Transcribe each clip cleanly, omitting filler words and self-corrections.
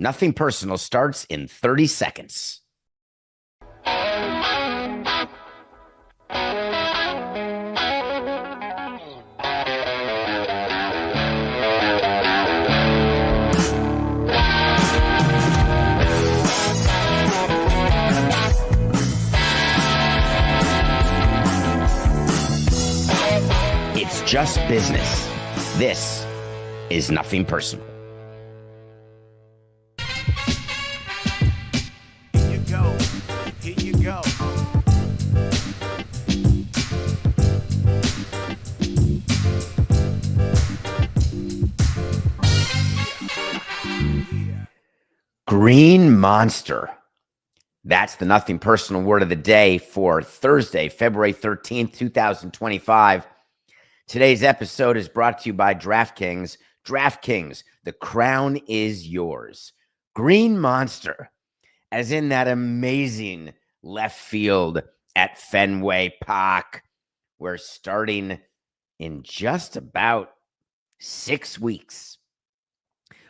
Nothing Personal starts in 30 seconds. It's just business. This is Nothing Personal. Here you go. Green Monster. That's the Nothing Personal word of the day for Thursday, February 13th, 2025. Today's episode is brought to you by DraftKings. DraftKings, the crown is yours. Green Monster, as in that amazing left field at Fenway Park. We're starting in just about 6 weeks.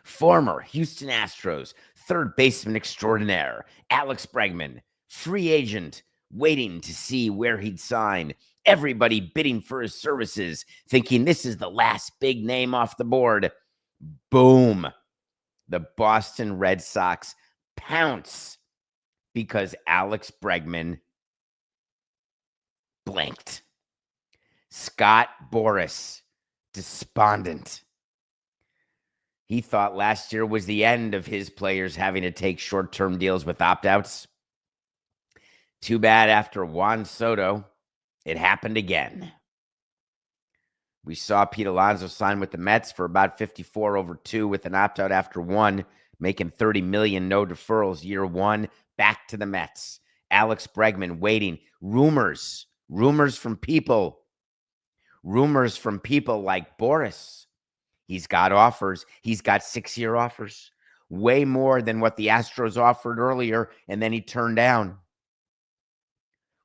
Former Houston Astros third baseman extraordinaire, Alex Bregman, free agent, waiting to see where he'd sign. Everybody bidding for his services, thinking this is the last big name off the board. Boom. The Boston Red Sox pounce because Alex Bregman blanked. Scott Boras, despondent. He thought last year was the end of his players having to take short-term deals with opt-outs. Too bad after Juan Soto, it happened again. We saw Pete Alonso sign with the Mets for about 54 over 2 with an opt-out after 1, making $30 million, no deferrals year 1, back to the Mets. Alex Bregman waiting. Rumors from people like Boras. He's got offers. He's got 6-year offers, way more than what the Astros offered earlier, and then he turned down.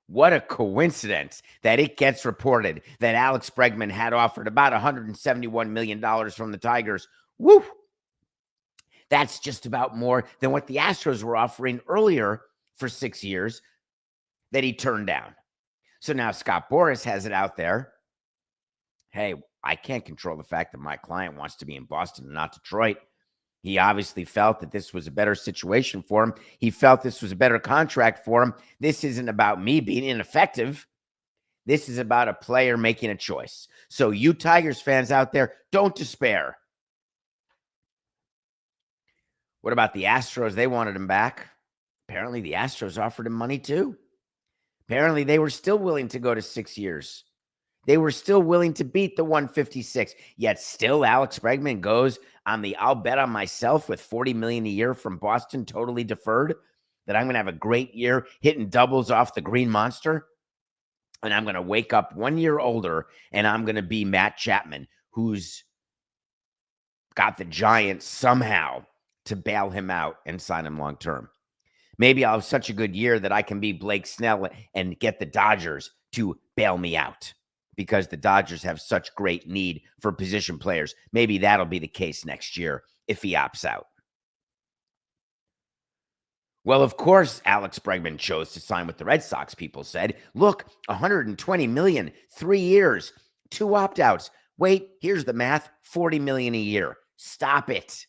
What a coincidence that it gets reported that Alex Bregman had offered about $171 million from the Tigers. Woo! That's just about more than what the Astros were offering earlier for 6 years that he turned down. So now Scott Boras has it out there. Hey, I can't control the fact that my client wants to be in Boston and not Detroit. He obviously felt that this was a better situation for him. He felt this was a better contract for him. This isn't about me being ineffective. This is about a player making a choice. So you Tigers fans out there, don't despair. What about the Astros? They wanted him back. Apparently the Astros offered him money too. Apparently they were still willing to go to 6 years. They were still willing to beat the 156. Yet still Alex Bregman goes on the I'll bet on myself with $40 million a year from Boston, totally deferred, that I'm going to have a great year hitting doubles off the Green Monster. And I'm going to wake up 1 year older and I'm going to be Matt Chapman, who's got the Giants somehow to bail him out and sign him long term. Maybe I'll have such a good year that I can be Blake Snell and get the Dodgers to bail me out, because the Dodgers have such great need for position players. Maybe that'll be the case next year if he opts out. Well, of course, Alex Bregman chose to sign with the Red Sox, people said. Look, $120 million, 3 years, 2 opt-outs. Wait, here's the math, $40 million a year. Stop it.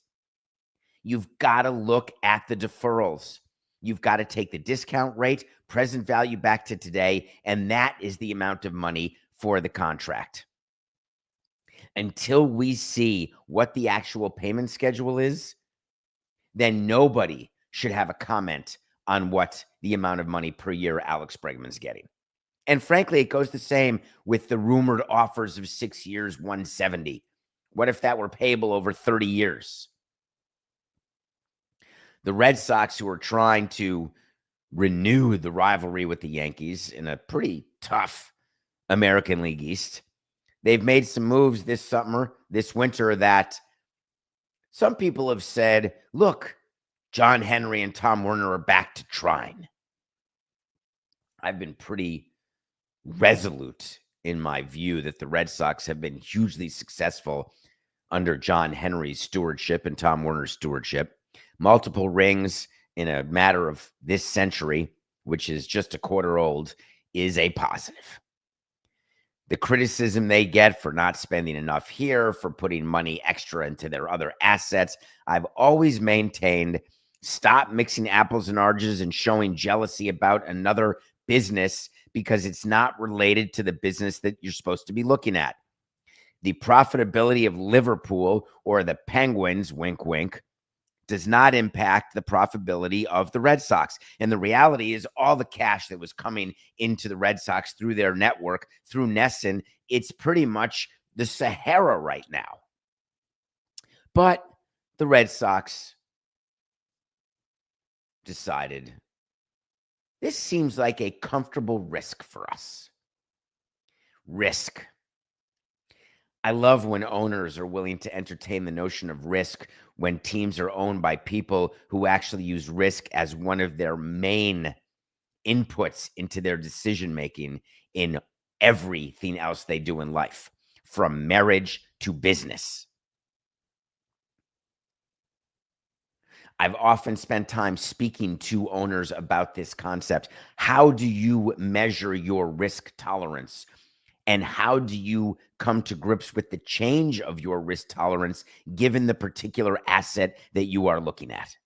You've got to look at the deferrals. You've got to take the discount rate, present value back to today, and that is the amount of money for the contract. Until we see what the actual payment schedule is, then nobody should have a comment on what the amount of money per year Alex Bregman's getting. And frankly, it goes the same with the rumored offers of 6 years, 170. What if that were payable over 30 years? The Red Sox, who are trying to renew the rivalry with the Yankees in a pretty tough American League East, they've made some moves this winter that some people have said, look, John Henry and Tom Werner are back to trying. I've been pretty resolute in my view that the Red Sox have been hugely successful under John Henry's stewardship and Tom Werner's stewardship. multiple rings in a matter of this century, which is just a quarter old, is a positive. The criticism they get for not spending enough here, for putting money extra into their other assets, I've always maintained, stop mixing apples and oranges and showing jealousy about another business because it's not related to the business that you're supposed to be looking at. The profitability of Liverpool or the Penguins, wink, wink, does not impact the profitability of the Red Sox. And the reality is all the cash that was coming into the Red Sox through their network, through Nesson, it's pretty much the Sahara right now. But the Red Sox decided this seems like a comfortable risk for us. Risk. I love when owners are willing to entertain the notion of risk when teams are owned by people who actually use risk as one of their main inputs into their decision-making in everything else they do in life, from marriage to business. I've often spent time speaking to owners about this concept. How do you measure your risk tolerance? And how do you come to grips with the change of your risk tolerance given the particular asset that you are looking at?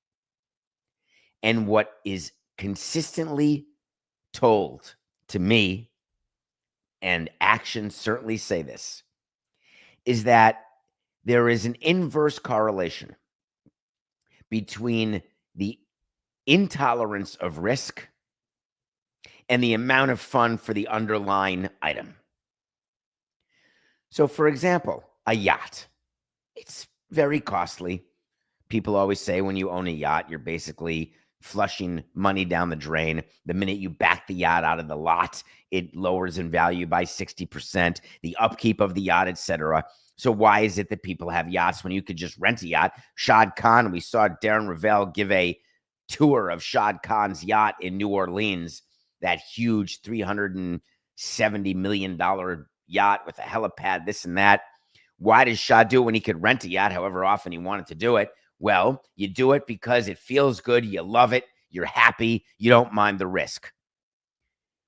And what is consistently told to me, and actions certainly say this, is that there is an inverse correlation between the intolerance of risk and the amount of fun for the underlying item. So, for example, a yacht. It's very costly. People always say when you own a yacht, you're basically flushing money down the drain. The minute you back the yacht out of the lot, it lowers in value by 60%, the upkeep of the yacht, etc. So why is it that people have yachts when you could just rent a yacht? Shad Khan, we saw Darren Ravel give a tour of Shad Khan's yacht in New Orleans, that huge $370 million yacht with a helipad, this and that. Why does Shad do it when he could rent a yacht however often he wanted to do it? Well, you do it because it feels good, you love it, you're happy, you don't mind the risk.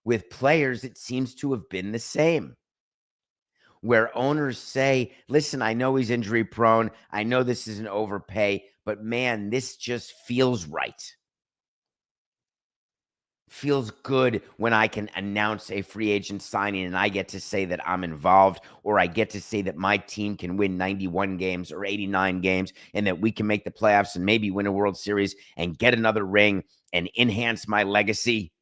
With players, it seems to have been the same, where owners say, listen, I know he's injury prone, I know this is an overpay, but man, this just feels right. Feels good when I can announce a free agent signing and I get to say that I'm involved, or I get to say that my team can win 91 games or 89 games and that we can make the playoffs and maybe win a World Series and get another ring and enhance my legacy.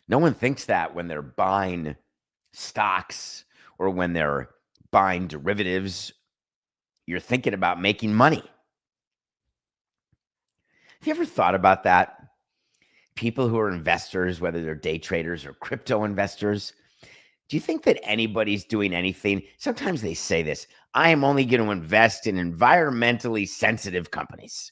No one thinks that when they're buying stocks or when they're buying derivatives. You're thinking about making money. Have you ever thought about that? People who are investors, whether they're day traders or crypto investors, do you think that anybody's doing anything? Sometimes they say this, I am only going to invest in environmentally sensitive companies.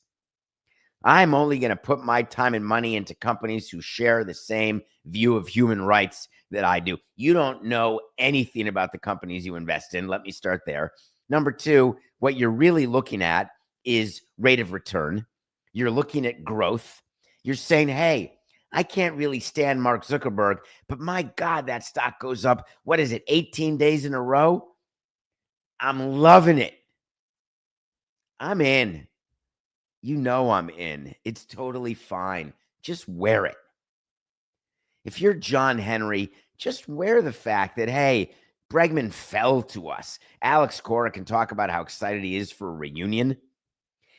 I'm only going to put my time and money into companies who share the same view of human rights that I do. You don't know anything about the companies you invest in. Let me start there. Number two, what you're really looking at is rate of return. You're looking at growth. You're saying, hey, I can't really stand Mark Zuckerberg, but my God, that stock goes up. What is it, 18 days in a row? I'm loving it. I'm in. You know I'm in. It's totally fine. Just wear it. If you're John Henry, just wear the fact that, hey, Bregman fell to us. Alex Cora can talk about how excited he is for a reunion.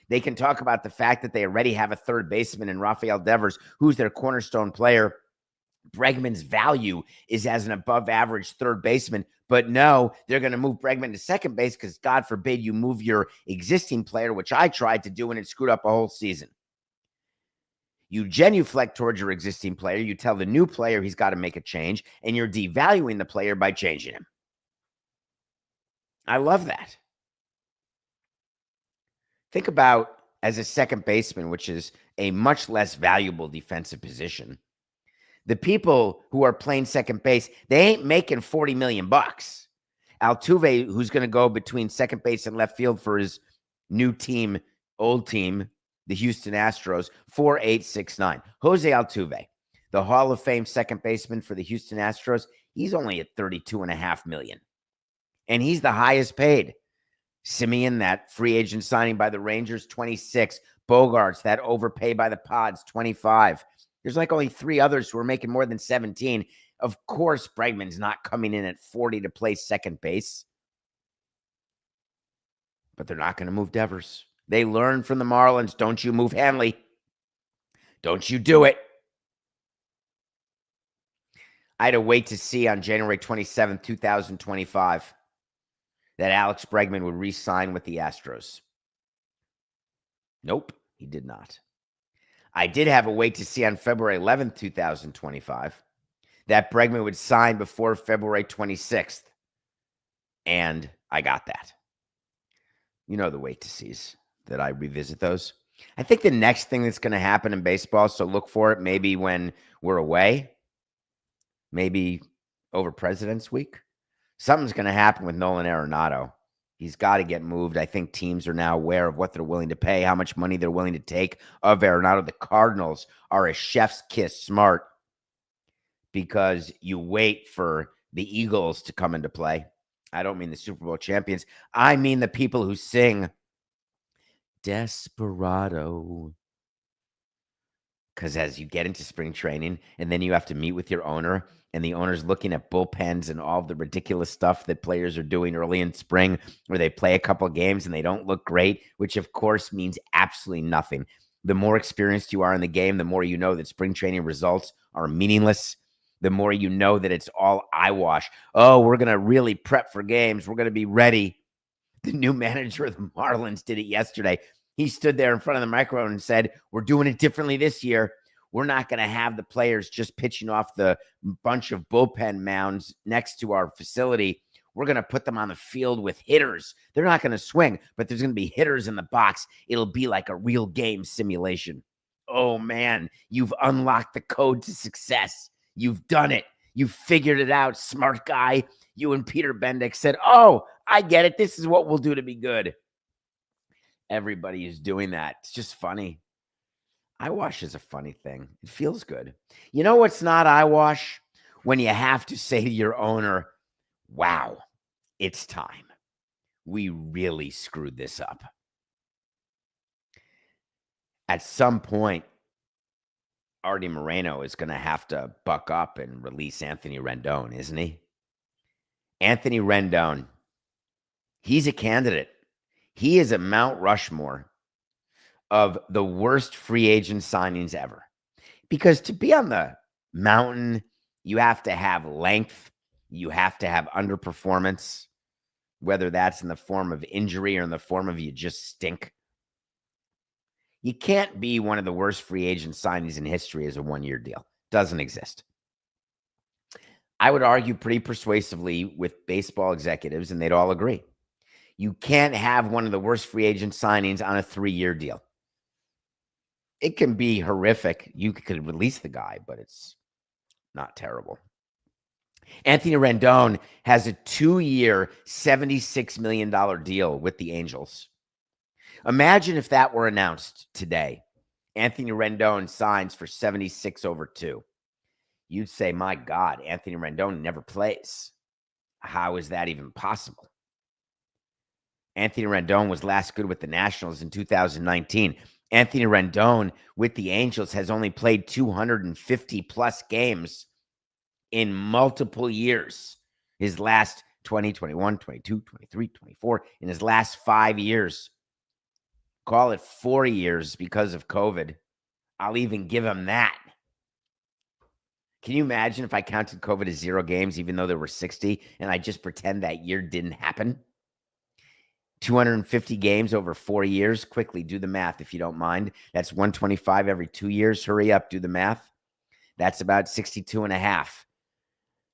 They can talk about the fact that they already have a third baseman in Rafael Devers, who's their cornerstone player. Bregman's value is as an above average third baseman, but no, they're going to move Bregman to second base because God forbid you move your existing player, which I tried to do and it screwed up a whole season. You genuflect towards your existing player. You tell the new player he's got to make a change, and you're devaluing the player by changing him. I love that. Think about as a second baseman, which is a much less valuable defensive position. The people who are playing second base, they ain't making $40 million. Altuve, who's going to go between second base and left field for his New team, old team, the Houston Astros, 4.869. Jose Altuve, the Hall of Fame second baseman for the Houston Astros, he's only at $32.5 million. And he's the highest paid. Simeon, that free agent signing by the Rangers, 26. Bogarts, that overpay by the Pods, 25. There's like only 3 others who are making more than 17. Of course, Bregman's not coming in at 40 to play second base. But they're not going to move Devers. They learned from the Marlins, don't you move Hanley. Don't you do it. I had to wait to see on January 27, 2025, that Alex Bregman would re-sign with the Astros. Nope, he did not. I did have a wait to see on February 11, 2025, that Bregman would sign before February 26th. And I got that. You know the wait to sees that I revisit those. I think the next thing that's going to happen in baseball, so look for it maybe when we're away, maybe over President's Week, something's going to happen with Nolan Arenado. He's got to get moved. I think teams are now aware of what they're willing to pay, how much money they're willing to take of Arenado. The Cardinals are a chef's kiss smart because you wait for the Eagles to come into play. I don't mean the Super Bowl champions. I mean the people who sing Desperado. Because as you get into spring training and then you have to meet with your owner and the owner's looking at bullpens and all the ridiculous stuff that players are doing early in spring where they play a couple of games and they don't look great, which of course means absolutely nothing. The more experienced you are in the game, the more you know that spring training results are meaningless. The more you know that it's all eyewash. Oh, we're going to really prep for games. We're going to be ready. The new manager of the Marlins did it yesterday. He stood there in front of the microphone and said, we're doing it differently this year. We're not going to have the players just pitching off the bunch of bullpen mounds next to our facility. We're going to put them on the field with hitters. They're not going to swing, but there's going to be hitters in the box. It'll be like a real game simulation. Oh, man, you've unlocked the code to success. You've done it. You've figured it out, smart guy. You and Peter Bendick said, oh, I get it. This is what we'll do to be good. Everybody is doing that. It's just funny. Eyewash is a funny thing. It feels good. You know what's not eyewash? When you have to say to your owner, wow, it's time. We really screwed this up. At some point, Artie Moreno is going to have to buck up and release Anthony Rendon, isn't he? Anthony Rendon, he's a candidate. He is a Mount Rushmore of the worst free agent signings ever. Because to be on the mountain, you have to have length. You have to have underperformance, whether that's in the form of injury or in the form of you just stink. You can't be one of the worst free agent signings in history as a one-year deal. Doesn't exist. I would argue pretty persuasively with baseball executives, and they'd all agree. You can't have one of the worst free agent signings on a 3-year deal. It can be horrific. You could release the guy, but it's not terrible. Anthony Rendon has a 2-year, $76 million deal with the Angels. Imagine if that were announced today. Anthony Rendon signs for 76 over 2. You'd say, my God, Anthony Rendon never plays. How is that even possible? Anthony Rendon was last good with the Nationals in 2019. Anthony Rendon with the Angels has only played 250 plus games in multiple years. His last 20, 21, 22, 23, 24, in his last 5 years. Call it 4 years because of COVID. I'll even give him that. Can you imagine if I counted COVID as 0 games, even though there were 60, and I just pretend that year didn't happen? 250 games over 4 years. Quickly, do the math if you don't mind. That's 125 every 2 years. Hurry up, do the math. That's about 62 and a half.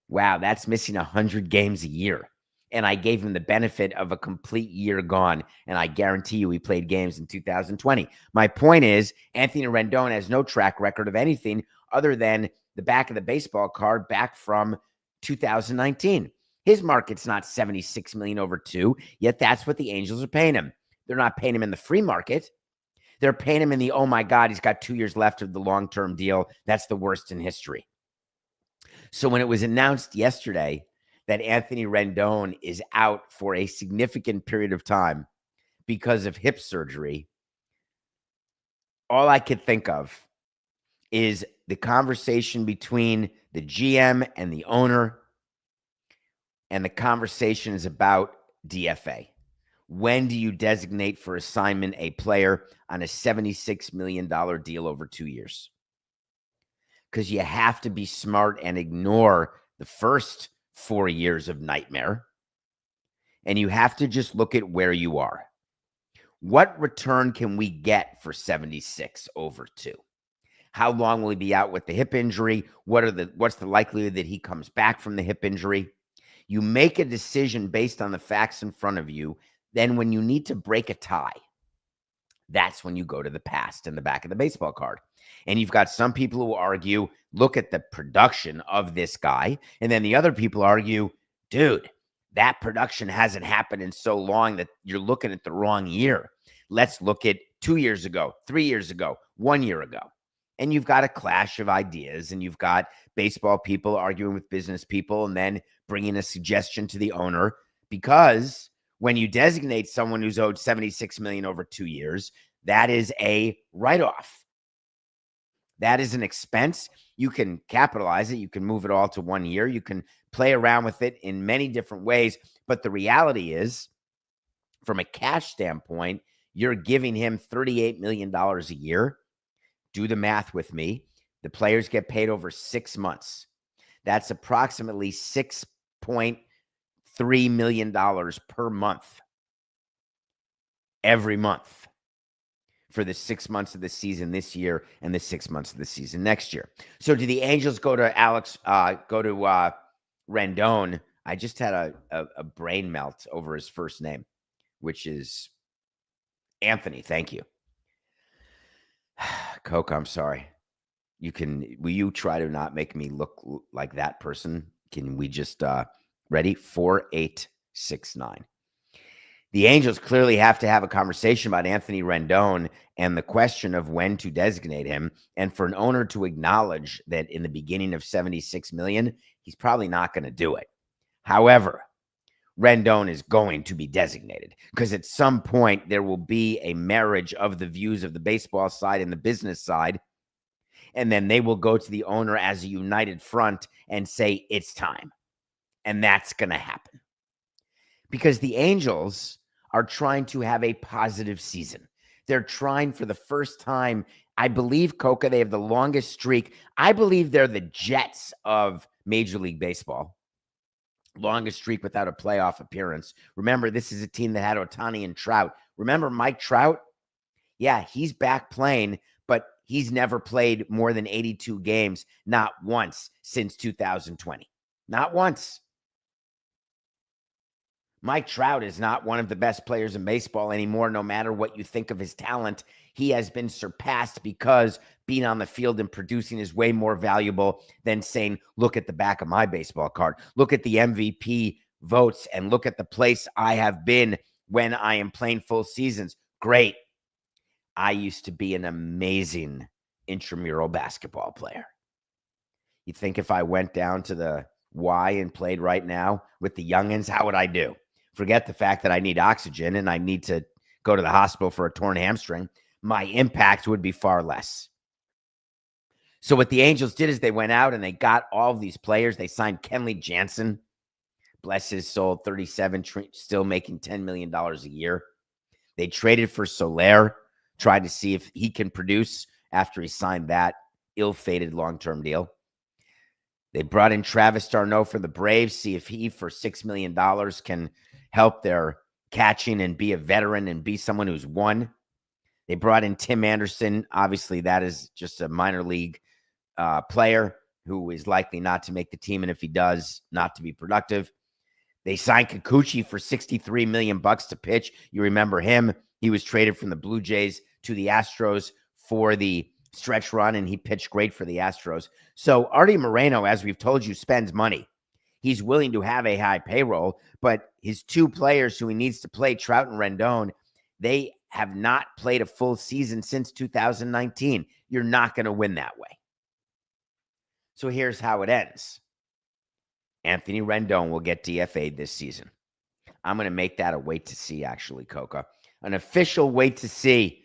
Wow, that's missing 100 games a year. And I gave him the benefit of a complete year gone. And I guarantee you he played games in 2020. My point is, Anthony Rendon has no track record of anything other than the back of the baseball card back from 2019. His market's not $76 million over 2, yet that's what the Angels are paying him. They're not paying him in the free market. They're paying him in the, oh my God, he's got 2 years left of the long-term deal. That's the worst in history. So when it was announced yesterday that Anthony Rendon is out for a significant period of time because of hip surgery, all I could think of is the conversation between the GM and the owner, and the conversation is about DFA. When do you designate for assignment a player on a $76 million deal over 2 years? Because you have to be smart and ignore the first 4 years of nightmare. And you have to just look at where you are. What return can we get for 76 over 2? How long will he be out with the hip injury? What's the likelihood that he comes back from the hip injury? You make a decision based on the facts in front of you. Then when you need to break a tie, that's when you go to the past in the back of the baseball card. And you've got some people who argue, look at the production of this guy. And then the other people argue, dude, that production hasn't happened in so long that you're looking at the wrong year. Let's look at 2 years ago, 3 years ago, 1 year ago. And you've got a clash of ideas, and you've got baseball people arguing with business people and then bringing a suggestion to the owner, because when you designate someone who's owed $76 million over 2 years, that is a write-off. That is an expense. You can capitalize it. You can move it all to 1 year. You can play around with it in many different ways. But the reality is, from a cash standpoint, you're giving him $38 million a year. Do the math with me. The players get paid over 6 months. That's approximately $6.3 million per month, every month, for the 6 months of the season this year and the 6 months of the season next year. So do the Angels go to Rendon? I just had a brain melt over his first name, which is Anthony. Thank you. Coke, I'm sorry. Will you try to not make me look like that person? Can we just, ready? 4869. The Angels clearly have to have a conversation about Anthony Rendon and the question of when to designate him. And for an owner to acknowledge that in the beginning of $76 million, he's probably not going to do it. However, Rendon is going to be designated, because at some point there will be a marriage of the views of the baseball side and the business side. And then they will go to the owner as a united front and say, it's time. And that's going to happen, because the Angels are trying to have a positive season. They're trying for the first time. I believe, Coca, they have the longest streak. I believe they're the Jets of Major League Baseball. Longest streak without a playoff appearance. Remember, this is a team that had Ohtani and Trout. Remember Mike Trout? Yeah, he's back playing, but he's never played more than 82 games, not once since 2020. Not once. Mike Trout is not one of the best players in baseball anymore, no matter what you think of his talent. He has been surpassed because being on the field and producing is way more valuable than saying, look at the back of my baseball card. Look at the MVP votes and look at the place I have been when I am playing full seasons. Great. I used to be an amazing intramural basketball player. You think if I went down to the Y and played right now with the youngins, how would I do? Forget the fact that I need oxygen and I need to go to the hospital for a torn hamstring. My impact would be far less. So what the Angels did is they went out and they got all of these players. They signed Kenley Jansen, bless his soul, 37, still making $10 million a year. They traded for Soler, tried to see if he can produce after he signed that ill-fated long-term deal. They brought in Travis d'Arnaud for the Braves, see if he, for $6 million, can help their catching and be a veteran and be someone who's won. They brought in Tim Anderson. Obviously, that is just a minor league player who is likely not to make the team, and if he does, not to be productive. They signed Kikuchi for $63 million to pitch. You remember him. He was traded from the Blue Jays to the Astros for the stretch run, and he pitched great for the Astros. So Artie Moreno, as we've told you, spends money. He's willing to have a high payroll, but his two players who he needs to play, Trout and Rendon, They have not played a full season since 2019. You're not going to win that way. So here's how it ends. Anthony Rendon will get DFA'd this season. I'm going to make that a wait to see, actually, Coca. An official wait to see,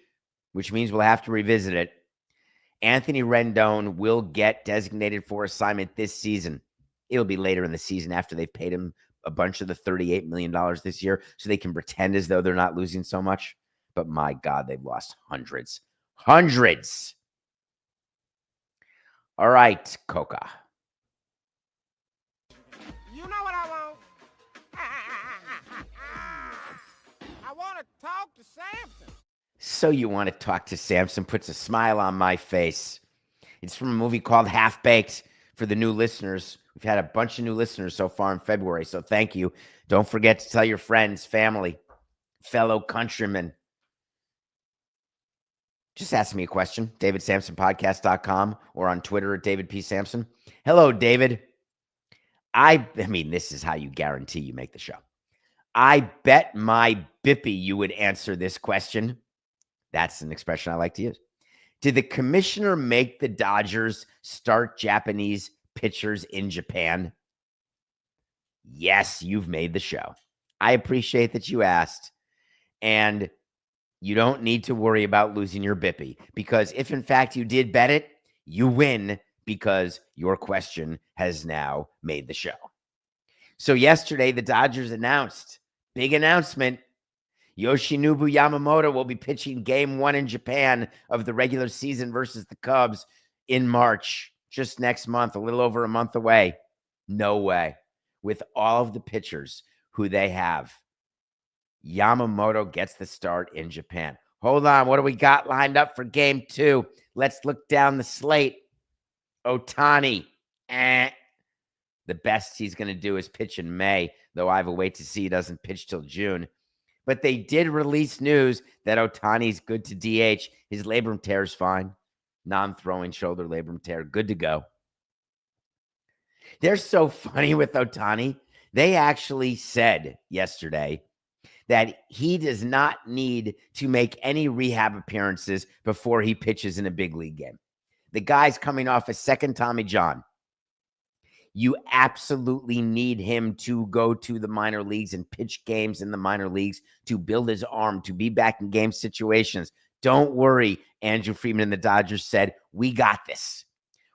which means we'll have to revisit it. Anthony Rendon will get designated for assignment this season. It'll be later in the season after they've paid him a bunch of the $38 million this year so they can pretend as though they're not losing so much. But my God, they've lost hundreds. Hundreds. All right, Coca. You know what I want? I want to talk to Samson. So you want to talk to Samson? Puts a smile on my face. It's from a movie called Half Baked for the new listeners. We've had a bunch of new listeners so far in February, so thank you. Don't forget to tell your friends, family, fellow countrymen. Just ask me a question, davidsamsonpodcast.com or on Twitter at David P. Samson. Hello, David. I mean, this is how you guarantee you make the show. I bet my bippy you would answer this question. That's an expression I like to use. Did the commissioner make the Dodgers start Japanese pitchers in Japan? Yes, you've made the show. I appreciate that you asked. And you don't need to worry about losing your bippy, because if in fact you did bet it, you win because your question has now made the show. So yesterday, the Dodgers announced, big announcement, Yoshinobu Yamamoto will be pitching game 1 in Japan of the regular season versus the Cubs in March, just next month, a little over a month away. No way. With all of the pitchers who they have, Yamamoto gets the start in Japan. Hold on. What do we got lined up for game 2? Let's look down the slate. Ohtani. The best he's going to do is pitch in May, though I have a wait to see. He doesn't pitch till June. But they did release news that Ohtani's good to DH. His labrum tear is fine. Non-throwing shoulder labrum tear. Good to go. They're so funny with Ohtani. They actually said yesterday that he does not need to make any rehab appearances before he pitches in a big league game. The guy's coming off a second Tommy John. You absolutely need him to go to the minor leagues and pitch games in the minor leagues to build his arm, to be back in game situations. Don't worry, Andrew Friedman and the Dodgers said, we got this.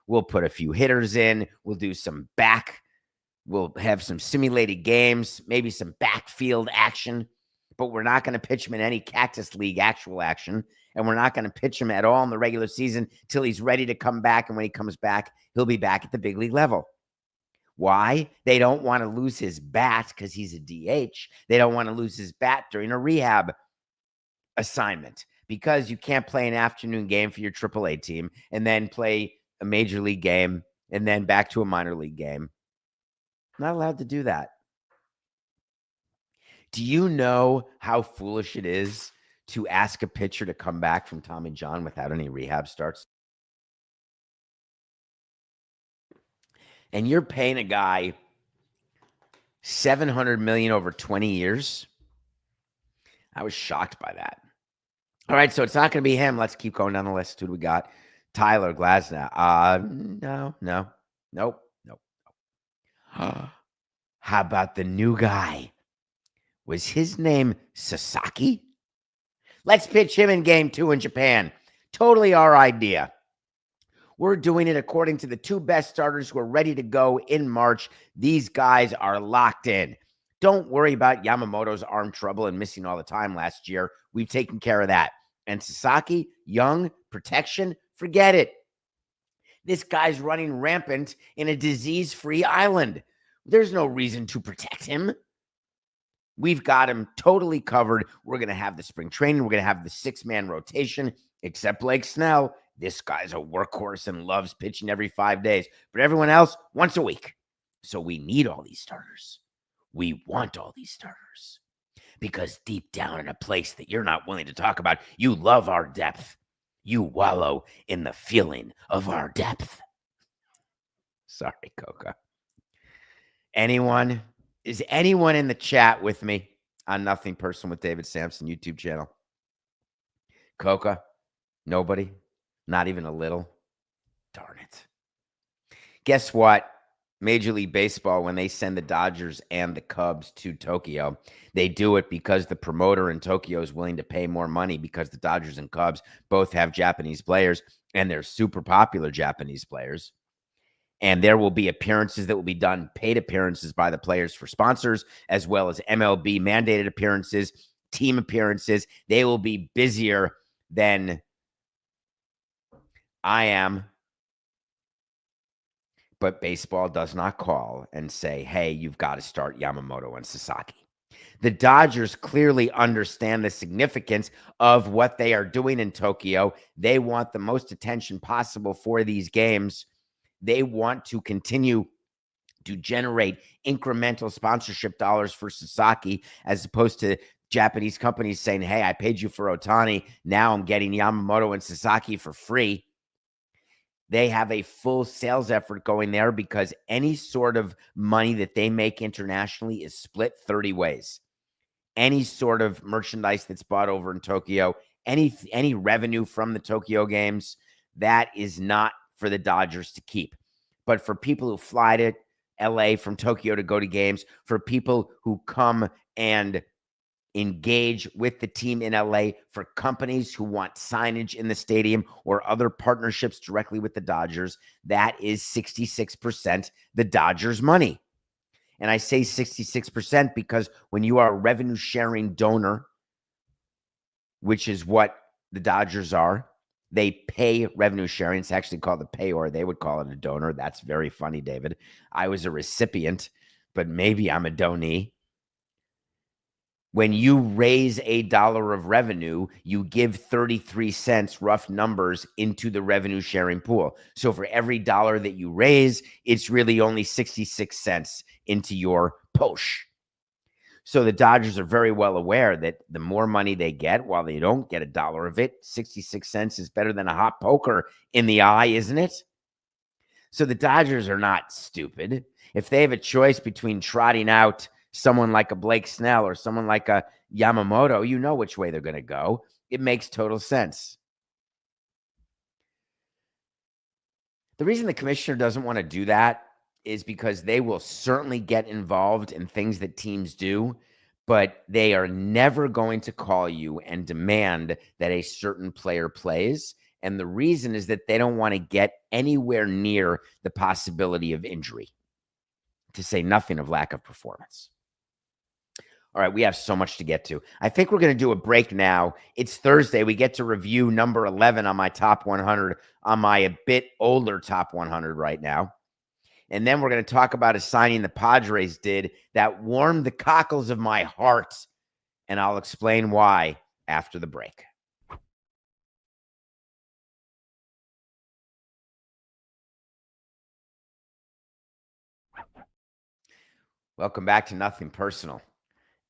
We'll put a few hitters in. We'll do some back. We'll have some simulated games, maybe some backfield action. But we're not going to pitch him in any Cactus League actual action. And we're not going to pitch him at all in the regular season till he's ready to come back. And when he comes back, he'll be back at the big league level. Why? They don't want to lose his bat because he's a DH. They don't want to lose his bat during a rehab assignment because you can't play an afternoon game for your AAA team and then play a major league game and then back to a minor league game. Not allowed to do that. Do you know how foolish it is to ask a pitcher to come back from Tommy John without any rehab starts? And you're paying a guy $700 million over 20 years. I was shocked by that. All right, so it's not going to be him. Let's keep going down the list. Who do we got? Tyler Glasnow. Nope. How about the new guy? Was his name Sasaki? Let's pitch him in game 2 in Japan. Totally our idea. We're doing it according to the 2 best starters who are ready to go in March. These guys are locked in. Don't worry about Yamamoto's arm trouble and missing all the time last year. We've taken care of that. And Sasaki, young, protection, forget it. This guy's running rampant in a disease-free island. There's no reason to protect him. We've got him totally covered. We're going to have the spring training. We're going to have the 6-man rotation, except Blake Snell. This guy's a workhorse and loves pitching every 5 days. But everyone else, once a week. So we need all these starters. We want all these starters. Because deep down in a place that you're not willing to talk about, you love our depth. You wallow in the feeling of our depth. Sorry, Coca. Is anyone in the chat with me on Nothing Personal with David Samson YouTube channel? Coca? Nobody? Not even a little? Darn it. Guess what? Major League Baseball, when they send the Dodgers and the Cubs to Tokyo, they do it because the promoter in Tokyo is willing to pay more money because the Dodgers and Cubs both have Japanese players, and they're super popular Japanese players. And there will be appearances that will be done, paid appearances by the players for sponsors, as well as MLB mandated appearances, team appearances. They will be busier than I am. But baseball does not call and say, hey, you've got to start Yamamoto and Sasaki. The Dodgers clearly understand the significance of what they are doing in Tokyo. They want the most attention possible for these games. They want to continue to generate incremental sponsorship dollars for Sasaki, as opposed to Japanese companies saying, hey, I paid you for Ohtani. Now I'm getting Yamamoto and Sasaki for free. They have a full sales effort going there because any sort of money that they make internationally is split 30 ways. Any sort of merchandise that's bought over in Tokyo, any revenue from the Tokyo games, that is not for the Dodgers to keep. But for people who fly to LA from Tokyo to go to games, for people who come and engage with the team in LA, for companies who want signage in the stadium or other partnerships directly with the Dodgers, that is 66% the Dodgers' money. And I say 66% because when you are a revenue sharing donor, which is what the Dodgers are, they pay revenue sharing. It's actually called the payor. They would call it a donor. That's very funny, David. I was a recipient, but maybe I'm a donee. When you raise $1 of revenue, you give 33 cents, rough numbers, into the revenue sharing pool. So for every dollar that you raise, it's really only 66 cents into your posh. So the Dodgers are very well aware that the more money they get, while they don't get $1 of it, 66 cents is better than a hot poker in the eye, isn't it? So the Dodgers are not stupid. If they have a choice between trotting out someone like a Blake Snell or someone like a Yamamoto, you know which way they're going to go. It makes total sense. The reason the commissioner doesn't want to do that is because they will certainly get involved in things that teams do, but they are never going to call you and demand that a certain player plays. And the reason is that they don't want to get anywhere near the possibility of injury, to say nothing of lack of performance. All right, we have so much to get to. I think we're going to do a break now. It's Thursday. We get to review number 11 on my top 100, on my a bit older top 100 right now. And then we're going to talk about a signing the Padres did that warmed the cockles of my heart. And I'll explain why after the break. Welcome back to Nothing Personal.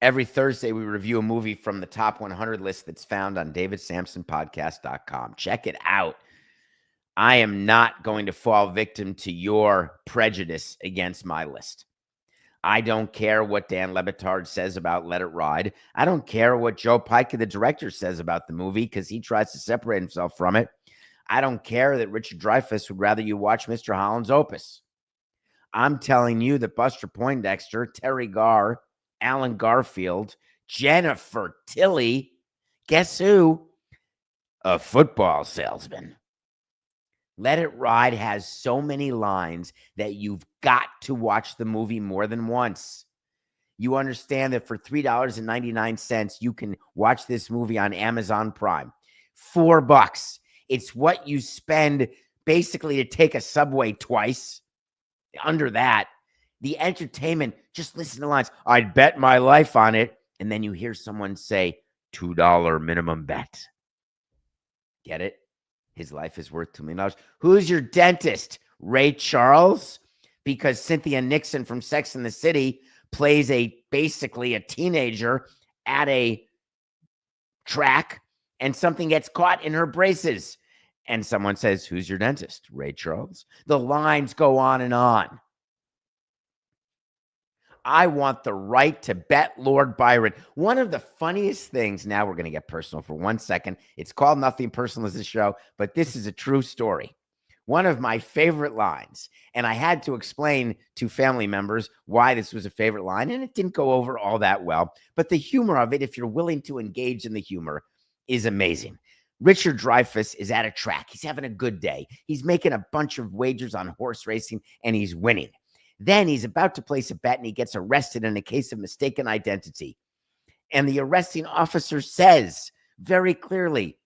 Every Thursday, we review a movie from the top 100 list that's found on davidsamsonpodcast.com. Check it out. I am not going to fall victim to your prejudice against my list. I don't care what Dan Le Batard says about Let It Ride. I don't care what Joe Pica, the director, says about the movie because he tries to separate himself from it. I don't care that Richard Dreyfuss would rather you watch Mr. Holland's Opus. I'm telling you that Buster Poindexter, Terry Garr, Alan Garfield, Jennifer Tilly, guess who? A football salesman. Let It Ride has so many lines that you've got to watch the movie more than once. You understand that for $3.99, you can watch this movie on Amazon Prime. $4. It's what you spend basically to take a subway twice. Under that, the entertainment, just listen to lines. I'd bet my life on it. And then you hear someone say, $2 minimum bet. Get it? His life is worth $2 million. Who's your dentist? Ray Charles? Because Cynthia Nixon from Sex and the City plays basically a teenager at a track and something gets caught in her braces. And someone says, who's your dentist? Ray Charles. The lines go on and on. I want the right to bet Lord Byron. One of the funniest things, now we're going to get personal for 1 second. It's called Nothing Personal as a show, but this is a true story. One of my favorite lines, and I had to explain to family members why this was a favorite line, and it didn't go over all that well. But the humor of it, if you're willing to engage in the humor, is amazing. Richard Dreyfuss is at a track. He's having a good day. He's making a bunch of wagers on horse racing, and he's winning. Then he's about to place a bet, and he gets arrested in a case of mistaken identity. And the arresting officer says very clearly,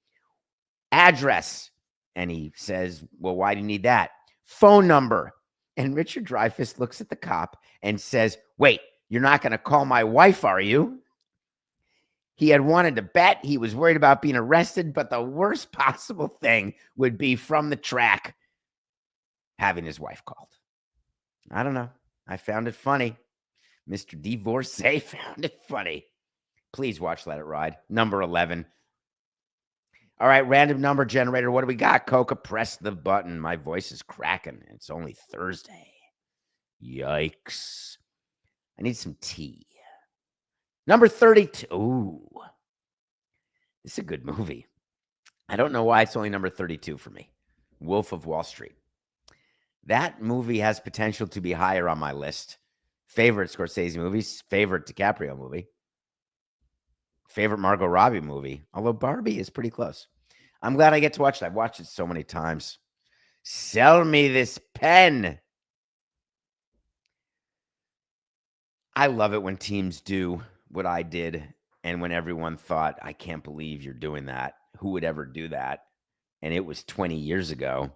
address. And he says, well, why do you need that? Phone number. And Richard Dreyfuss looks at the cop and says, wait, you're not going to call my wife, are you? He had wanted to bet. He was worried about being arrested, but the worst possible thing would be from the track having his wife called. I don't know. I found it funny. Mr. Divorcee found it funny. Please watch Let It Ride. Number 11. All right, random number generator. What do we got? Coca, press the button. My voice is cracking. It's only Thursday. Yikes. I need some tea. Number 32. Ooh, this is a good movie. I don't know why it's only number 32 for me. Wolf of Wall Street. That movie has potential to be higher on my list. Favorite Scorsese movies, favorite DiCaprio movie, favorite Margot Robbie movie, although Barbie is pretty close. I'm glad I get to watch it. I've watched it so many times. Sell me this pen. I love it when teams do what I did and when everyone thought, I can't believe you're doing that. Who would ever do that? And it was 20 years ago,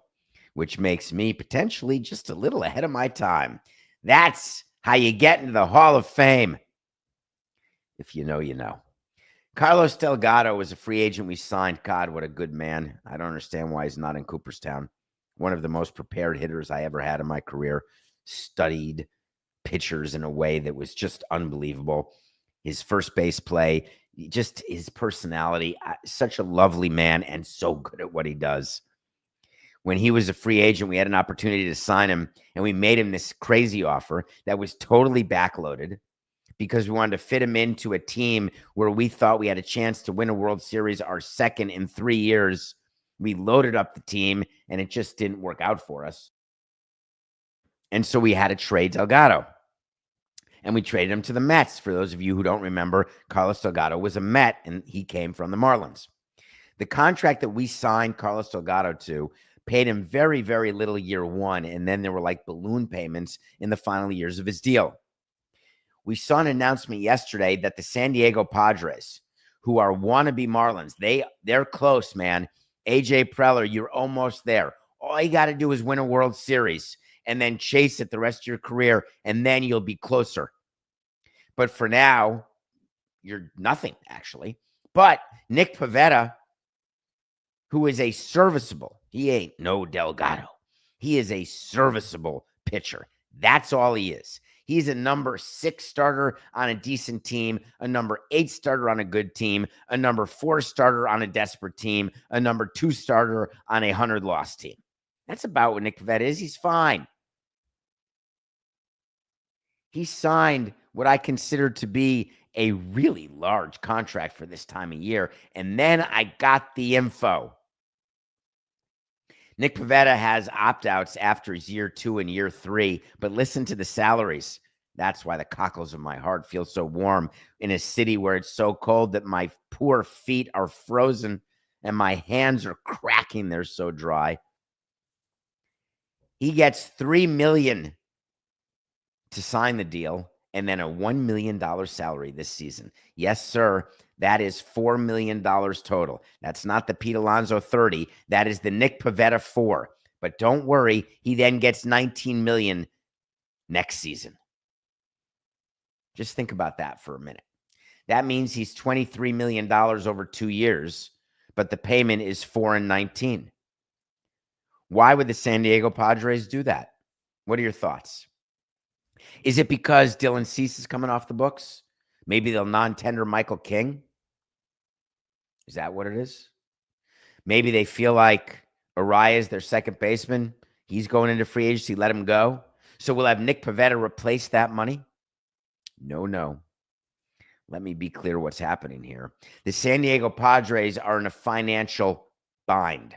which makes me potentially just a little ahead of my time. That's how you get into the Hall of Fame. If you know, you know. Carlos Delgado was a free agent we signed. God, what a good man. I don't understand why he's not in Cooperstown. One of the most prepared hitters I ever had in my career. Studied pitchers in a way that was just unbelievable. His first base play, just his personality, such a lovely man and so good at what he does. When he was a free agent, we had an opportunity to sign him, and we made him this crazy offer that was totally backloaded because we wanted to fit him into a team where we thought we had a chance to win a World Series, our second in 3 years. We loaded up the team, and it just didn't work out for us. And so we had to trade Delgado. And we traded him to the Mets. For those of you who don't remember, Carlos Delgado was a Met, and he came from the Marlins. The contract that we signed Carlos Delgado to paid him very, very little year one, and then there were like balloon payments in the final years of his deal. We saw an announcement yesterday that the San Diego Padres, who are wannabe Marlins, they're close, man. AJ Preller, you're almost there. All you got to do is win a World Series and then chase it the rest of your career, and then you'll be closer. But for now, you're nothing, actually. But Nick Pavetta, who is a serviceable, he ain't no Delgado. He is a serviceable pitcher. That's all he is. He's a number 6 starter on a decent team, a number 8 starter on a good team, a number 4 starter on a desperate team, a number 2 starter on a 100-loss team. That's about what Nick Pavetta is. He's fine. He signed what I consider to be a really large contract for this time of year. And then I got the info. Nick Pavetta has opt-outs after his year 2 and year 3, but listen to the salaries. That's why the cockles of my heart feel so warm in a city where it's so cold that my poor feet are frozen and my hands are cracking. They're so dry. He gets $3 million to sign the deal and then a $1 million salary this season. Yes, sir. That is $4 million total. That's not the Pete Alonso 30. That is the Nick Pavetta 4. But don't worry, he then gets $19 million next season. Just think about that for a minute. That means he's $23 million over 2 years, but the payment is $4 and $19. Why would the San Diego Padres do that? What are your thoughts? Is it because Dylan Cease is coming off the books? Maybe they'll non-tender Michael King? Is that what it is? Maybe they feel like Araya is their second baseman. He's going into free agency. Let him go. So we'll have Nick Pavetta replace that money. No. Let me be clear what's happening here. The San Diego Padres are in a financial bind.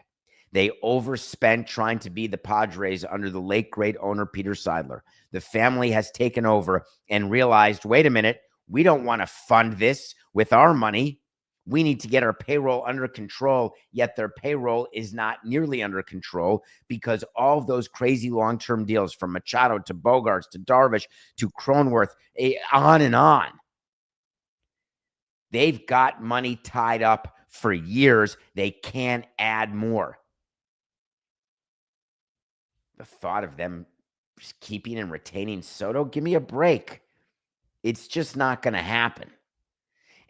They overspent trying to be the Padres under the late great owner Peter Seidler. The family has taken over and realized, wait a minute, we don't want to fund this with our money. We need to get our payroll under control, yet their payroll is not nearly under control because all of those crazy long-term deals from Machado to Bogarts to Darvish to Cronenworth, on and on. They've got money tied up for years. They can't add more. The thought of them keeping and retaining Soto, give me a break. It's just not going to happen.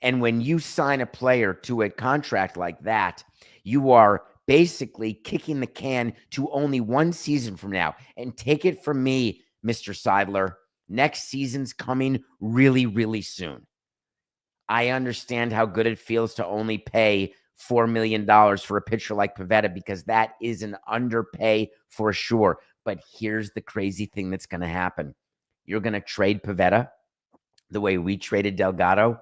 And when you sign a player to a contract like that, you are basically kicking the can to only one season from now. And take it from me, Mr. Seidler, next season's coming really, really soon. I understand how good it feels to only pay $4 million for a pitcher like Pavetta because that is an underpay for sure. But here's the crazy thing that's going to happen. You're going to trade Pavetta the way we traded Delgado,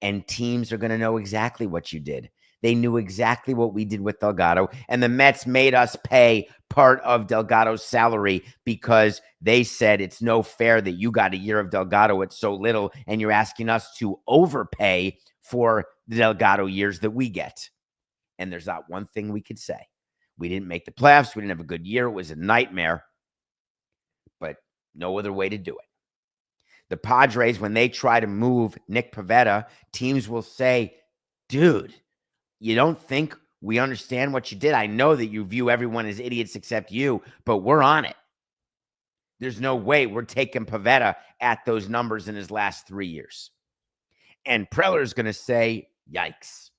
and teams are going to know exactly what you did. They knew exactly what we did with Delgado, and the Mets made us pay part of Delgado's salary because they said it's no fair that you got a year of Delgado at so little, and you're asking us to overpay for the Delgado years that we get. And there's not one thing we could say. We didn't make the playoffs. We didn't have a good year. It was a nightmare, but no other way to do it. The Padres, when they try to move Nick Pavetta, teams will say, dude, you don't think we understand what you did? I know that you view everyone as idiots except you, but we're on it. There's no way we're taking Pavetta at those numbers in his last 3 years. And Preller's going to say, yikes.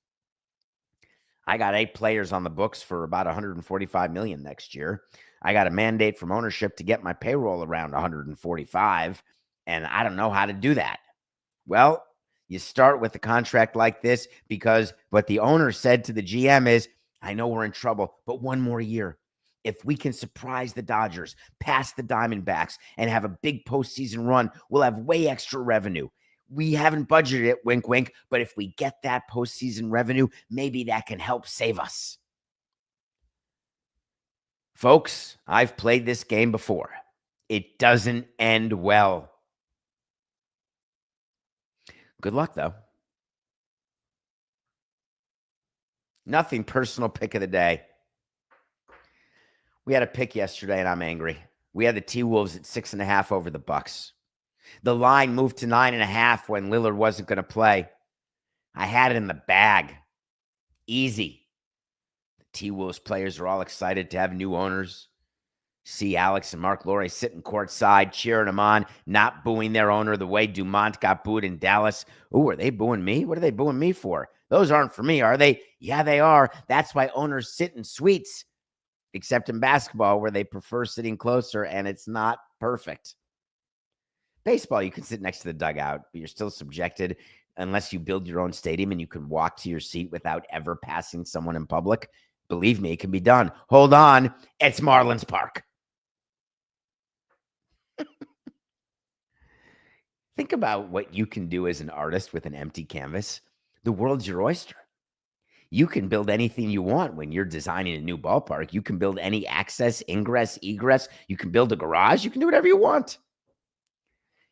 I got 8 players on the books for about $145 million next year. I got a mandate from ownership to get my payroll around 145, and I don't know how to do that. Well, you start with a contract like this because what the owner said to the GM is, I know we're in trouble, but one more year. If we can surprise the Dodgers, pass the Diamondbacks, and have a big postseason run, we'll have way extra revenue. We haven't budgeted it, wink, wink, but if we get that postseason revenue, maybe that can help save us. Folks, I've played this game before. It doesn't end well. Good luck, though. Nothing personal pick of the day. We had a pick yesterday, and I'm angry. We had the T-Wolves at 6.5 over the Bucks. The line moved to 9.5 when Lillard wasn't going to play. I had it in the bag. Easy. The T-Wolves players are all excited to have new owners. See Alex and Mark Laurie sitting courtside, cheering them on, not booing their owner the way Dumont got booed in Dallas. Ooh, are they booing me? What are they booing me for? Those aren't for me, are they? Yeah, they are. That's why owners sit in suites, except in basketball where they prefer sitting closer, and it's not perfect. Baseball, you can sit next to the dugout, but you're still subjected unless you build your own stadium and you can walk to your seat without ever passing someone in public. Believe me, it can be done. Hold on. It's Marlins Park. Think about what you can do as an artist with an empty canvas. The world's your oyster. You can build anything you want when you're designing a new ballpark. You can build any access, ingress, egress. You can build a garage. You can do whatever you want.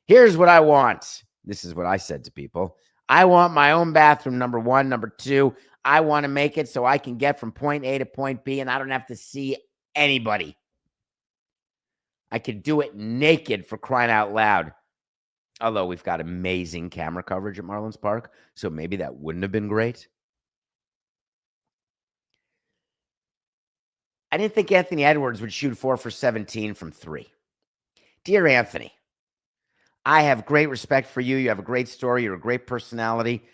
Here's what I want. This is what I said to people. I want my own bathroom, number one. Number two, I want to make it so I can get from point A to point B and I don't have to see anybody. I could do it naked, for crying out loud. Although we've got amazing camera coverage at Marlins Park, so maybe that wouldn't have been great. I didn't think Anthony Edwards would shoot 4 for 17 from 3. Dear Anthony, I have great respect for you. You have a great story. You're a great personality.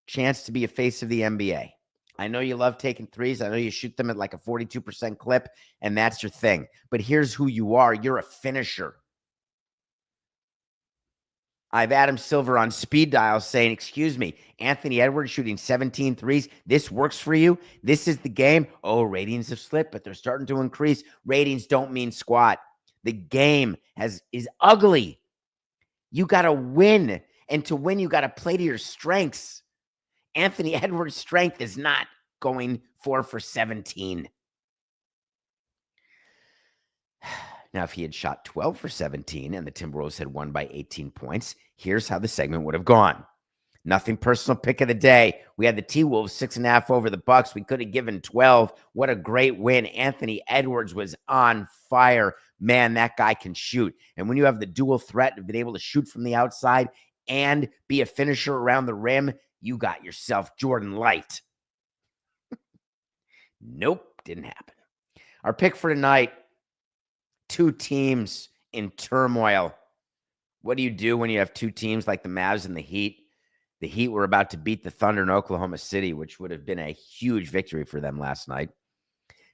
Chance to be a face of the NBA. I know you love taking threes. I know you shoot them at like a 42% clip, and that's your thing. But here's who you are. You're a finisher. I have Adam Silver on speed dial saying, excuse me, Anthony Edwards shooting 17 threes. This works for you? This is the game? Oh, ratings have slipped, but they're starting to increase. Ratings don't mean squat. The game is ugly. You got to win. And to win, you got to play to your strengths. Anthony Edwards' strength is not going 4 for 17. Now, if he had shot 12 for 17 and the Timberwolves had won by 18 points, here's how the segment would have gone. Nothing personal pick of the day. We had the T-Wolves 6.5 over the Bucks. We could have given 12. What a great win. Anthony Edwards was on fire. Man, that guy can shoot. And when you have the dual threat of being able to shoot from the outside and be a finisher around the rim, you got yourself Jordan Light. Nope, didn't happen. Our pick for tonight, 2 teams in turmoil. What do you do when you have 2 teams like the Mavs and the Heat? The Heat were about to beat the Thunder in Oklahoma City, which would have been a huge victory for them last night.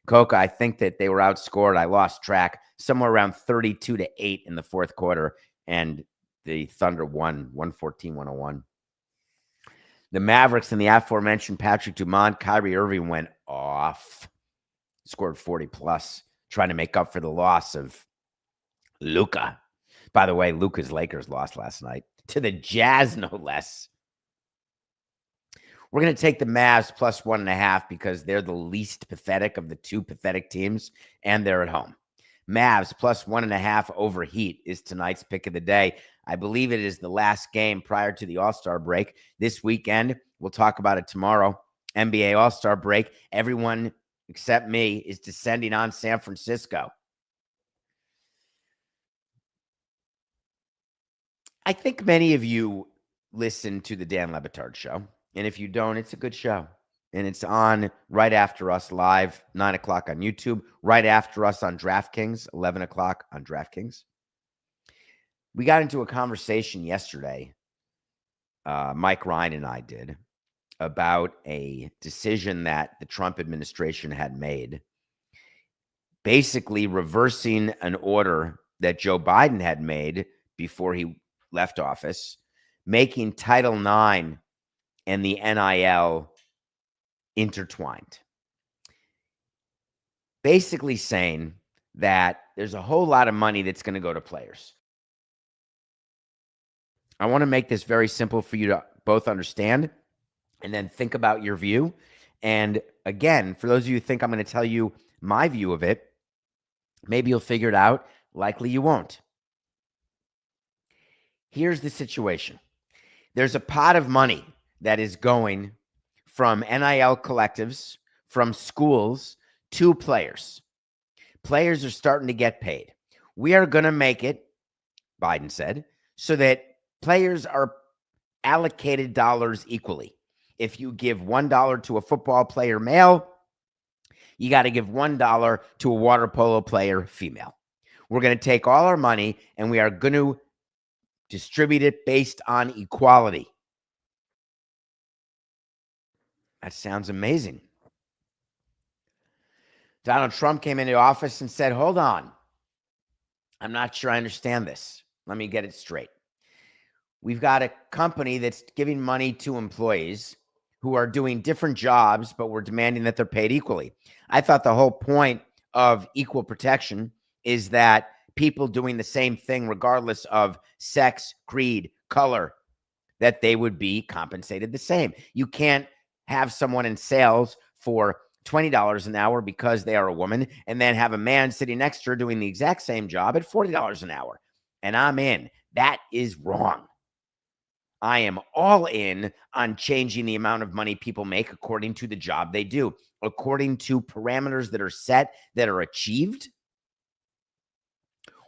Coca, I think that they were outscored. I lost track, somewhere around 32-8 in the fourth quarter, and the Thunder won 114-101. The Mavericks and the aforementioned Patrick Dumont, Kyrie Irving went off, scored 40+, trying to make up for the loss of Luka. By the way, Luka's Lakers lost last night to the Jazz, no less. We're going to take the Mavs plus 1.5 because they're the least pathetic of the 2 pathetic teams, and they're at home. Mavs plus 1.5 over Heat is tonight's pick of the day. I believe it is the last game prior to the All-Star break. This weekend, we'll talk about it tomorrow, NBA All-Star break. Everyone except me is descending on San Francisco. I think many of you listen to the Dan Le Batard show. And if you don't, it's a good show. And it's on right after us live, 9 o'clock on YouTube, right after us on DraftKings, 11 o'clock on DraftKings. We got into a conversation yesterday, Mike Ryan and I did, about a decision that the Trump administration had made, basically reversing an order that Joe Biden had made before he left office, making Title IX and the NIL intertwined. Basically saying that there's a whole lot of money that's going to go to players. I want to make this very simple for you to both understand and then think about your view. And again, for those of you who think I'm going to tell you my view of it, maybe you'll figure it out. Likely you won't. Here's the situation. There's a pot of money that is going from NIL collectives, from schools to players. Players are starting to get paid. We are going to make it, Biden said, so that players are allocated dollars equally. If you give $1 to a football player male, you got to give $1 to a water polo player female. We're going to take all our money and we are going to distribute it based on equality. That sounds amazing. Donald Trump came into office and said, hold on. I'm not sure I understand this. Let me get it straight. We've got a company that's giving money to employees who are doing different jobs, but we're demanding that they're paid equally. I thought the whole point of equal protection is that people doing the same thing, regardless of sex, creed, color, that they would be compensated the same. You can't have someone in sales for $20 an hour because they are a woman and then have a man sitting next to her doing the exact same job at $40 an hour. And I'm in. That is wrong. I am all in on changing the amount of money people make according to the job they do, according to parameters that are set, that are achieved,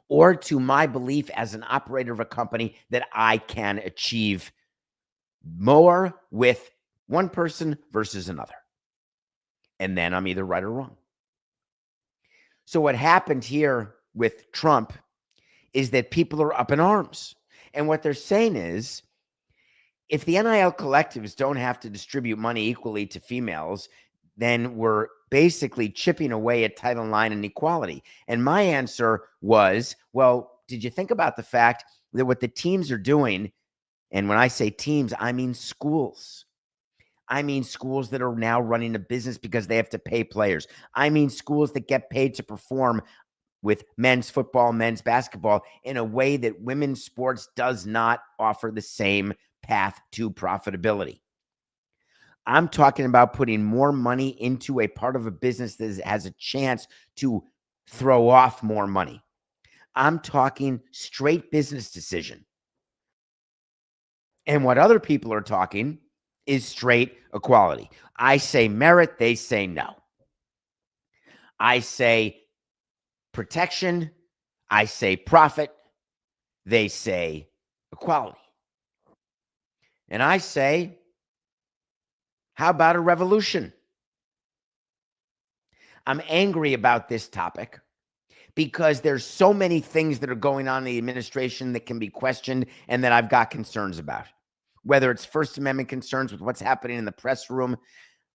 or to my belief as an operator of a company that I can achieve more with one person versus another. And then I'm either right or wrong. So what happened here with Trump is that people are up in arms. And what they're saying is, if the NIL collectives don't have to distribute money equally to females, then we're basically chipping away at Title IX and equality. And my answer was, well, did you think about the fact that what the teams are doing, and when I say teams, I mean schools. I mean schools that are now running a business because they have to pay players. I mean schools that get paid to perform with men's football, men's basketball in a way that women's sports does not offer the same path to profitability. I'm talking about putting more money into a part of a business that has a chance to throw off more money. I'm talking straight business decision. And what other people are talking is straight equality. I say merit, they say no. I say protection, I say profit, they say equality. And I say, how about a revolution? I'm angry about this topic because there's so many things that are going on in the administration that can be questioned and that I've got concerns about. Whether it's First Amendment concerns with what's happening in the press room,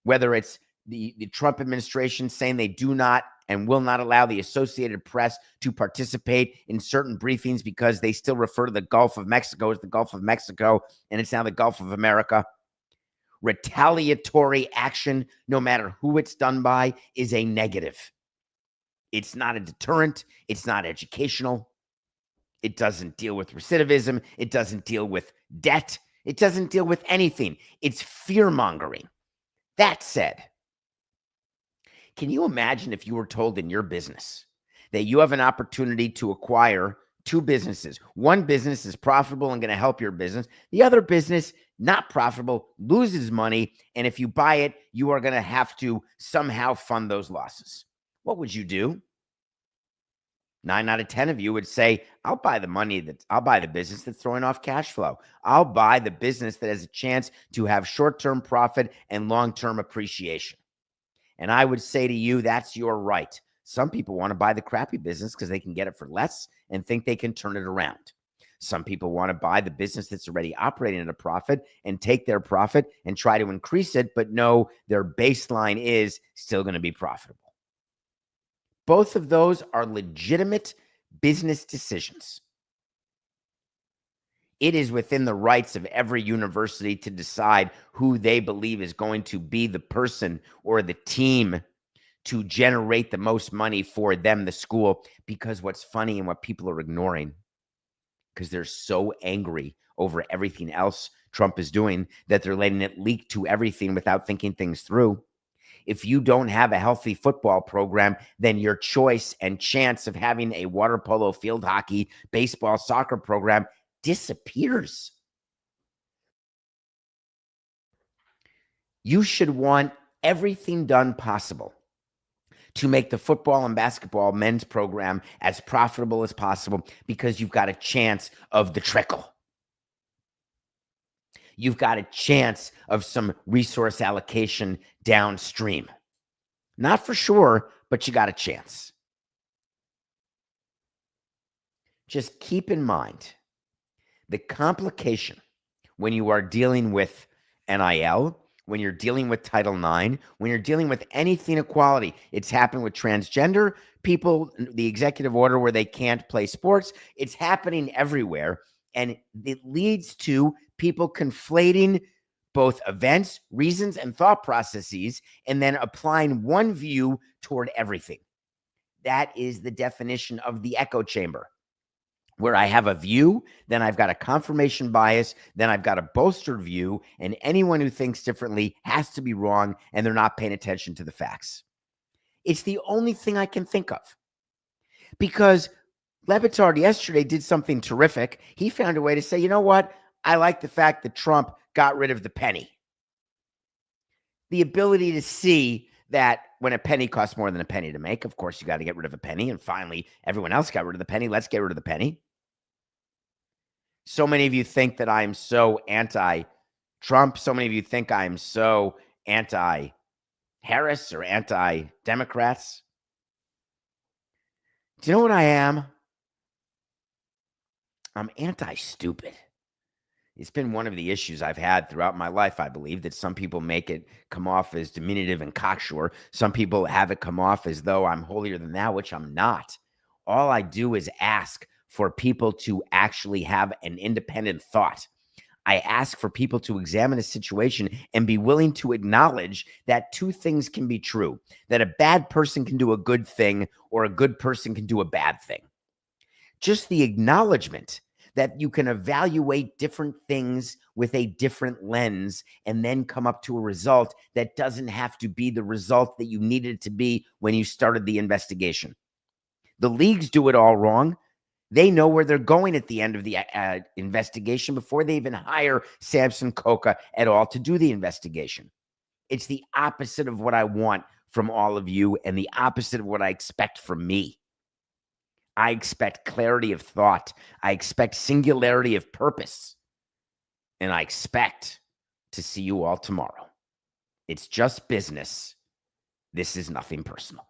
whether it's the Trump administration saying they do not and will not allow the Associated Press to participate in certain briefings because they still refer to the Gulf of Mexico as the Gulf of Mexico, and it's now the Gulf of America. Retaliatory action, no matter who it's done by, is a negative. It's not a deterrent. It's not educational. It doesn't deal with recidivism. It doesn't deal with debt. It doesn't deal with anything. It's fear-mongering. That said, can you imagine if you were told in your business that you have an opportunity to acquire two businesses? One business is profitable and going to help your business. The other business, not profitable, loses money. And if you buy it, you are going to have to somehow fund those losses. What would you do? 9 out of 10 of you would say, I'll buy the business that's throwing off cash flow. I'll buy the business that has a chance to have short-term profit and long-term appreciation. And I would say to you, that's your right. Some people want to buy the crappy business because they can get it for less and think they can turn it around. Some people want to buy the business that's already operating at a profit and take their profit and try to increase it, but know their baseline is still going to be profitable. Both of those are legitimate business decisions. It is within the rights of every university to decide who they believe is going to be the person or the team to generate the most money for them, the school. Because what's funny and what people are ignoring, because they're so angry over everything else Trump is doing, that they're letting it leak to everything without thinking things through. If you don't have a healthy football program, then your choice and chance of having a water polo, field hockey, baseball, soccer program disappears. You should want everything done possible to make the football and basketball men's program as profitable as possible, because you've got a chance of the trickle. You've got a chance of some resource allocation downstream. Not for sure, but you got a chance. Just keep in mind the complication when you are dealing with NIL, when you're dealing with Title IX, when you're dealing with anything equality. It's happened with transgender people, the executive order where they can't play sports. It's happening everywhere. And it leads to people conflating both events, reasons, and thought processes, and then applying one view toward everything. That is the definition of the echo chamber, where I have a view, then I've got a confirmation bias, then I've got a bolstered view, and anyone who thinks differently has to be wrong, and they're not paying attention to the facts. It's the only thing I can think of. Because Levitard yesterday did something terrific. He found a way to say, you know what? I like the fact that Trump got rid of the penny. The ability to see that when a penny costs more than a penny to make, of course, you got to get rid of a penny. And finally, everyone else got rid of the penny. Let's get rid of the penny. So many of you think that I'm so anti-Trump. So many of you think I'm so anti-Harris or anti-Democrats. Do you know what I am? I'm anti-stupid. It's been one of the issues I've had throughout my life, I believe, that some people make it come off as diminutive and cocksure. Some people have it come off as though I'm holier than thou, which I'm not. All I do is ask for people to actually have an independent thought. I ask for people to examine a situation and be willing to acknowledge that two things can be true, that a bad person can do a good thing or a good person can do a bad thing. Just the acknowledgement that you can evaluate different things with a different lens and then come up to a result that doesn't have to be the result that you needed it to be when you started the investigation. The leagues do it all wrong. They know where they're going at the end of the investigation before they even hire Samson Coca at all to do the investigation. It's the opposite of what I want from all of you and the opposite of what I expect from me. I expect clarity of thought. I expect singularity of purpose. And I expect to see you all tomorrow. It's just business. This is nothing personal.